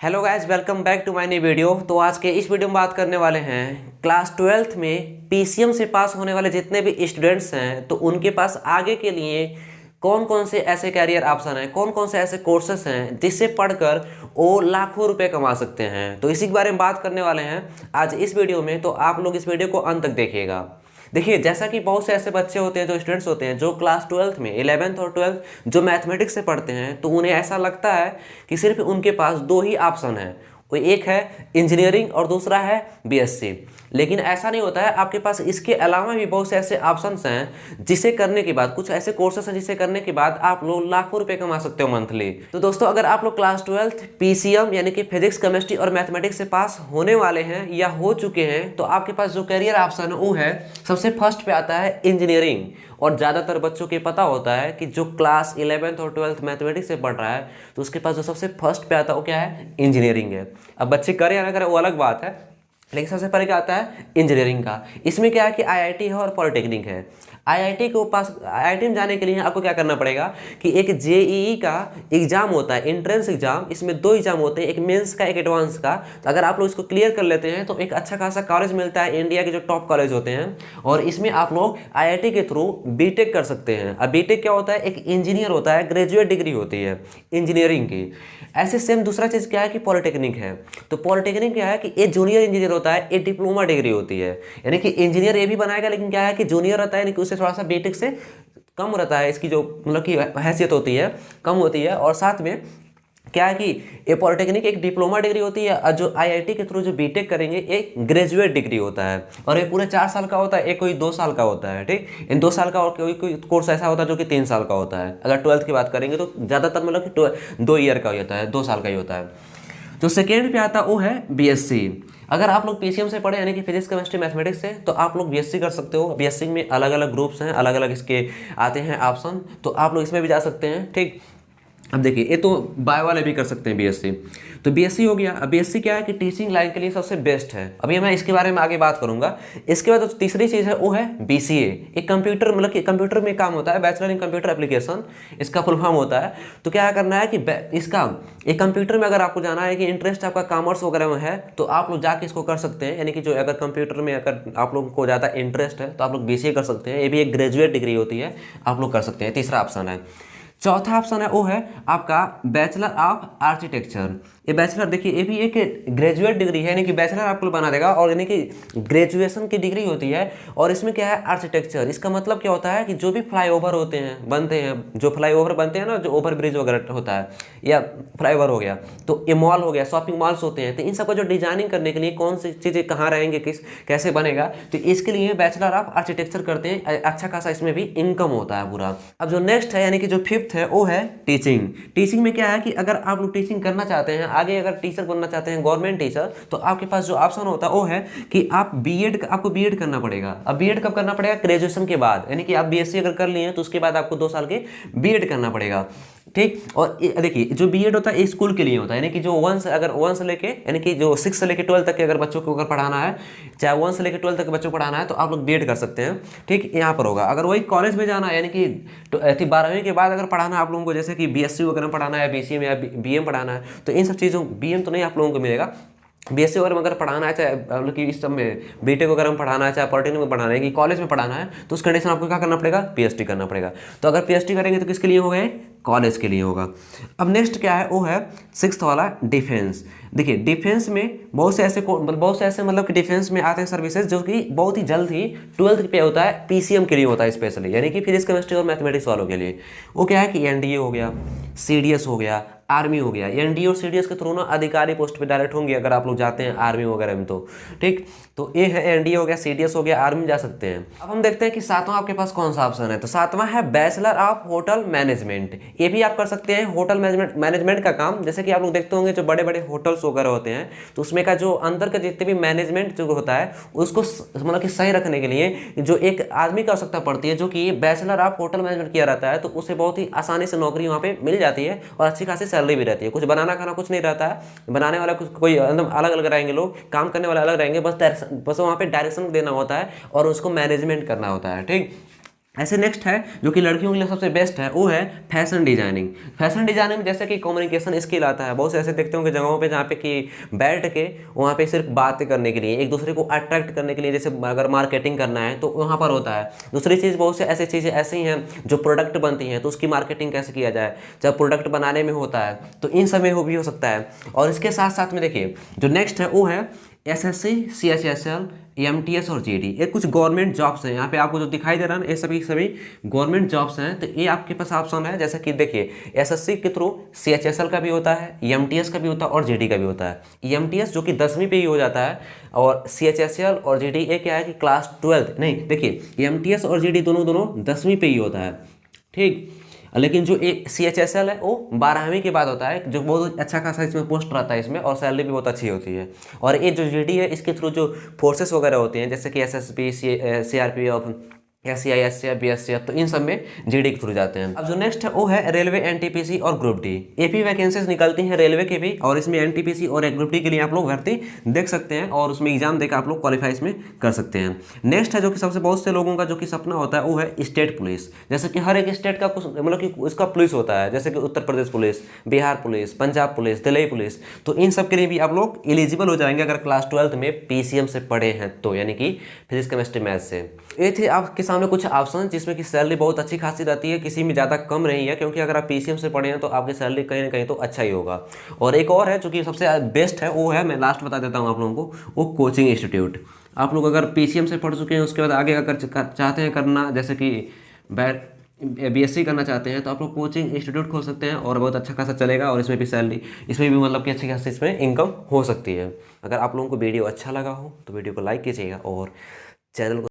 Hello guys, welcome back to my new video. तो आज के इस वीडियो में बात करने वाले हैं क्लास 12th में पीसीएम से पास होने वाले जितने भी स्टूडेंट्स हैं तो उनके पास आगे के लिए कौन कौन से ऐसे कैरियर ऑप्शन हैं, कौन कौन से ऐसे कोर्सेस हैं जिससे पढ़कर वो लाखों रुपए कमा सकते हैं। तो इसी के बारे में बात करने वाले हैं आज इस वीडियो में। तो आप लोग इस वीडियो को अंत तक देखिएगा। देखिए, जैसा कि बहुत से ऐसे बच्चे होते हैं, जो स्टूडेंट्स होते हैं जो क्लास 12th में 11th और 12th जो मैथमेटिक्स से पढ़ते हैं, तो उन्हें ऐसा लगता है कि सिर्फ उनके पास दो ही ऑप्शन है, वो एक है इंजीनियरिंग और दूसरा है बीएससी। लेकिन ऐसा नहीं होता है, आपके पास इसके अलावा भी बहुत से ऐसे ऑप्शंस हैं जिसे करने के बाद, कुछ ऐसे कोर्सेस हैं जिसे करने के बाद आप लोग लाखों रुपए कमा सकते हो मंथली। तो दोस्तों, अगर आप लोग क्लास 12th पीसीएम यानी कि फिजिक्स, केमिस्ट्री और मैथमेटिक्स से पास होने वाले हैं या हो चुके हैं, तो आपके पास जो करियर ऑप्शन है वो है, सबसे फर्स्ट पे आता है इंजीनियरिंग। और ज़्यादातर बच्चों के पता होता है कि जो क्लास 11th और 12th मैथमेटिक्स से पढ़ रहा है तो उसके पास जो सबसे फर्स्ट पे आता है वो क्या है, इंजीनियरिंग है। अब बच्चे करें या ना करें वो अलग बात है, लेकिन सबसे पहले क्या आता है, इंजीनियरिंग का। इसमें क्या है कि आईआईटी है और पॉलिटेक्निक है। आईआईटी के पास, आईआईटी में जाने के लिए आपको क्या करना पड़ेगा कि एक जेईई का एग्जाम होता है, एंट्रेंस एग्जाम। इसमें दो एग्जाम होते हैं, एक मेंस का, एक एडवांस का। तो अगर आप लोग इसको क्लियर कर लेते हैं तो एक अच्छा खासा कॉलेज मिलता है, इंडिया के जो टॉप कॉलेज होते हैं, और इसमें आप लोग आईआईटी के थ्रू बीटेक कर सकते हैं। अब बीटेक क्या होता है, एक इंजीनियर होता है, ग्रेजुएट डिग्री होती है इंजीनियरिंग की। ऐसे सेम दूसरा चीज़ क्या है कि पॉलिटेक्निक है। तो पॉलिटेक्निक क्या है कि ये जूनियर इंजीनियर होता है, ये डिप्लोमा डिग्री होती है। यानी कि इंजीनियर ये भी बनाएगा, लेकिन क्या है कि जूनियर रहता है, यानी कि उससे थोड़ा सा बीटेक से कम रहता है, इसकी जो मतलब की हैसियत होती है कम होती है। और साथ में क्या है कि ये पॉलिटेक्निक एक डिप्लोमा डिग्री होती है, और जो आईआईटी के थ्रू जो बीटेक करेंगे एक ग्रेजुएट डिग्री होता है। और ये पूरे 4 साल का होता है, एक कोई 2 साल का होता है। ठीक, इन 2 साल का, और कोई कोर्स ऐसा होता है जो कि 3 साल का होता है। अगर 12th की बात करेंगे तो ज़्यादातर मतलब कि 2 ईयर का ही होता है, 2 साल का ही होता है। जो सेकेंड पे आता है वो है बीएससी। अगर आप लोग पीसीएम से पढ़े यानी कि फिजिक्स, केमिस्ट्री, मैथमेटिक्स से, तो आप लोग बीएससी कर सकते हो। बीएससी में अलग अलग ग्रुप्स हैं, अलग अलग इसके आते हैं ऑप्शन, तो आप लोग इसमें भी जा सकते हैं। ठीक, अब देखिए, ये तो बायो वाले भी कर सकते हैं बीएससी। तो बीएससी हो गया। अब बीएससी क्या है कि टीचिंग लाइन के लिए सबसे बेस्ट है। अभी मैं इसके बारे में आगे बात करूंगा। इसके बाद जो तीसरी चीज़ है वो है बीसीए। एक कंप्यूटर, मतलब कि कंप्यूटर में काम होता है, बैचलर इन कंप्यूटर एप्लीकेशन, इसका फुल फॉर्म होता है। तो क्या करना है कि इसका एक कंप्यूटर में अगर आपको जाना है कि इंटरेस्ट आपका कॉमर्स वगैरह में है, तो आप लोग जाके इसको कर सकते हैं। यानी कि जो अगर कंप्यूटर में अगर आप लोगों को ज़्यादा इंटरेस्ट है तो आप लोग बीसीए कर सकते हैं। ये भी एक ग्रेजुएट डिग्री होती है, आप लोग कर सकते हैं। तीसरा ऑप्शन है। चौथा ऑप्शन है वो है आपका बैचलर ऑफ आर्किटेक्चर। ये बैचलर, देखिए, ये भी एक ग्रेजुएट डिग्री है, यानी कि बैचलर आपको बना देगा, और यानी कि ग्रेजुएशन की डिग्री होती है। और इसमें क्या है, आर्किटेक्चर। इसका मतलब क्या होता है कि जो भी फ्लाईओवर होते हैं, बनते हैं, जो फ्लाईओवर बनते हैं ना, जो ओवर ब्रिज वगैरह होता है, या फ्लाईओवर हो गया, तो ये मॉल हो गया, शॉपिंग मॉल्स होते हैं, तो इन सबका जो डिजाइनिंग करने के लिए कौन सी चीज़ें कहाँ रहेंगे, किस कैसे बनेगा, तो इसके लिए बैचलर ऑफ आर्किटेक्चर करते हैं। अच्छा खासा इसमें भी इनकम होता है पूरा। अब जो नेक्स्ट है, यानी कि जो फिफ्थ है, वो है टीचिंग। टीचिंग में क्या है कि अगर आप लोग टीचिंग करना चाहते हैं, आगे अगर टीचर बनना चाहते हैं, गवर्नमेंट टीचर, तो आपके पास जो ऑप्शन होता है वो है कि आप बीएड, आपको बीएड करना पड़ेगा। अब बीएड कब करना पड़ेगा, ग्रेजुएशन के बाद। यानी कि आप बीएससी अगर कर लिए तो उसके बाद आपको 2 साल के बीएड करना पड़ेगा। ठीक, और देखिए, जो बीएड होता है स्कूल के लिए होता है, यानी कि जो 1 से लेके, यानी कि जो 6 से लेके 12 तक के अगर बच्चों को अगर पढ़ाना है, चाहे 1 से लेके 12 तक के बच्चों को पढ़ाना है, तो आप लोग बीएड कर सकते हैं। ठीक, यहाँ पर होगा। अगर वही कॉलेज में जाना है, यानी कि 12वीं के बाद अगर पढ़ाना है आप लोगों को, जैसे कि बीएससी वगैरह पढ़ाना है, बीसीए में या बीएम पढ़ाना है, तो इन सब चीज़ों, बीएम तो नहीं आप लोगों को मिलेगा, बीएससी वगैरह में अगर पढ़ाना है, चाहे मतलब कि इस सब में बीटेक वगैरह में पढ़ाना है, चाहे पॉलिटेक्निक में पढ़ाना है, कि कॉलेज में पढ़ाना है, तो उस कंडीशन आपको क्या करना पड़ेगा, पीएचडी करना पड़ेगा। तो अगर पीएचडी करेंगे तो किसके लिए हो गए, कॉलेज के लिए होगा। अब नेक्स्ट क्या है, वो है 6th वाला, डिफेंस। देखिए, डिफेंस में बहुत से ऐसे मतलब कि डिफेंस में आते हैं सर्विसेज, जो कि बहुत ही जल्द ही 12th पे होता है, पीसीएम के लिए होता है स्पेशली, यानी कि फिजिक्स, केमिस्ट्री और मैथमेटिक्स वालों के लिए। वो क्या है कि एनडीए हो गया, सीडीएस हो गया, आर्मी हो गया। एनडीए और सीडीएस के थ्रू ना अधिकारी पोस्ट पे डायरेक्ट होंगे अगर आप लोग जाते हैं आर्मी वगैरह में, तो ठीक। तो ये है, एनडीए हो गया, सीडीएस हो गया, आर्मी में जा सकते हैं। अब हम देखते हैं कि 7वां आपके पास कौन सा ऑप्शन है। तो 7वां है बैचलर ऑफ होटल मैनेजमेंट। ये भी आप कर सकते हैं, होटल मैनेजमेंट का काम। जैसे कि आप लोग देखते होंगे जो बड़े बड़े होटल्स वगैरह होते हैं, तो उसमें का जो अंदर का जितने भी मैनेजमेंट जो होता है, उसको मतलब कि सही रखने के लिए जो एक आदमी की आवश्यकता पड़ती है, जो कि बैचलर ऑफ होटल मैनेजमेंट किया रहता है, तो उसे बहुत ही आसानी से नौकरी वहाँ पे मिल जाती है, और अच्छी खासी सैलरी भी रहती है। कुछ बनाना खाना कुछ नहीं रहता है, बनाने वाला कुछ कोई एकदम अलग अलग रहेंगे, लोग काम करने वाले अलग रहेंगे, बस वहाँ पे डायरेक्शन देना होता है और उसको मैनेजमेंट करना होता है। ठीक, ऐसे नेक्स्ट है जो कि लड़कियों के लिए सबसे बेस्ट है, वो है फैशन डिजाइनिंग। फैशन डिजाइनिंग में जैसे कि कम्युनिकेशन स्किल आता है, बहुत से ऐसे देखते होंगे जगहों पे जहाँ पे कि बैठ के वहाँ पे सिर्फ बातें करने के लिए, एक दूसरे को अट्रैक्ट करने के लिए, जैसे अगर मार्केटिंग करना है तो वहाँ पर होता है। दूसरी चीज़, बहुत से ऐसी चीज़ें ऐसी हैं जो प्रोडक्ट बनती हैं तो उसकी मार्केटिंग कैसे किया जाए, जब प्रोडक्ट बनाने में होता है तो इन सब में वो भी हो सकता है। और इसके साथ साथ में देखिए जो नेक्स्ट है वो है एसएससी, सीएचएसएल, एमटीएस और जीडी। ये कुछ गवर्नमेंट जॉब्स हैं, यहाँ पे आपको जो दिखाई दे रहा है ना, ये सभी गवर्नमेंट जॉब्स हैं। तो ये आपके पास ऑप्शन है, जैसे कि देखिए एसएससी के थ्रू सीएचएसएल का भी होता है, एमटीएस का भी होता है और जीडी का भी होता है। एमटीएस जो कि 10वीं पे ही हो जाता है, और सीएचएसएल और जीडी ये क्या है कि क्लास 12 नहीं, देखिए एमटीएस और जीडी दोनों दोनों 10वीं पे ही होता है, ठीक। लेकिन जो एक सीएचएसएल है वो 12वीं के बाद होता है, जो बहुत अच्छा खासा इसमें पोस्ट रहता है इसमें, और सैलरी भी बहुत अच्छी होती है। और ये जो जीडी है इसके थ्रू जो फोर्सेस वगैरह होते हैं, जैसे कि एसएसबी, सीआरपीएफ, एससीआई, एससीएफ, बीएससीएफ, तो इन सब में जीडी के थ्रू जाते हैं। अब जो नेक्स्ट है वो है रेलवे, एनटीपीसी और ग्रुप डी। एपी वैकेंसीज निकलती हैं रेलवे के भी, और इसमें एनटीपीसी और ग्रुप डी के लिए आप लोग भर्ती देख सकते हैं और उसमें एग्जाम देकर आप लोग क्वालिफाई इसमें कर सकते हैं। नेक्स्ट है जो कि सबसे बहुत से लोगों का जो कि सपना होता है वो है स्टेट पुलिस। जैसे कि हर एक स्टेट का कुछ मतलब कि उसका पुलिस होता है, जैसे कि Uttar Pradesh police, Bihar police, Punjab police, Delhi police, तो इन सब के लिए भी आप लोग एलिजिबल हो जाएंगे अगर क्लास 12 में पीसीएम से पढ़े हैं तो, यानी कि फिजिक्स, केमिस्ट्री, मैथ से। ये थे आपके सामने कुछ ऑप्शन जिसमें कि सैलरी बहुत अच्छी खासी रहती है, किसी में ज़्यादा कम नहीं है, क्योंकि अगर आप पीसीएम से पढ़े हैं तो आपकी सैलरी कहीं ना कहीं तो अच्छा ही होगा। और एक और है जो कि सबसे बेस्ट है, वो है, मैं लास्ट बता देता हूँ आप लोगों को, वो कोचिंग इंस्टीट्यूट। आप लोग अगर पीसीएम से पढ़ चुके हैं उसके बाद आगे अगर चाहते हैं करना, जैसे कि बीएससी करना चाहते हैं, तो आप लोग कोचिंग इंस्टीट्यूट खोल सकते हैं और बहुत अच्छा खासा चलेगा, और इसमें भी सैलरी, इसमें भी मतलब कि अच्छी खासी इसमें इनकम हो सकती है। अगर आप लोगों को वीडियो अच्छा लगा हो तो वीडियो को लाइक कीजिएगा और चैनल को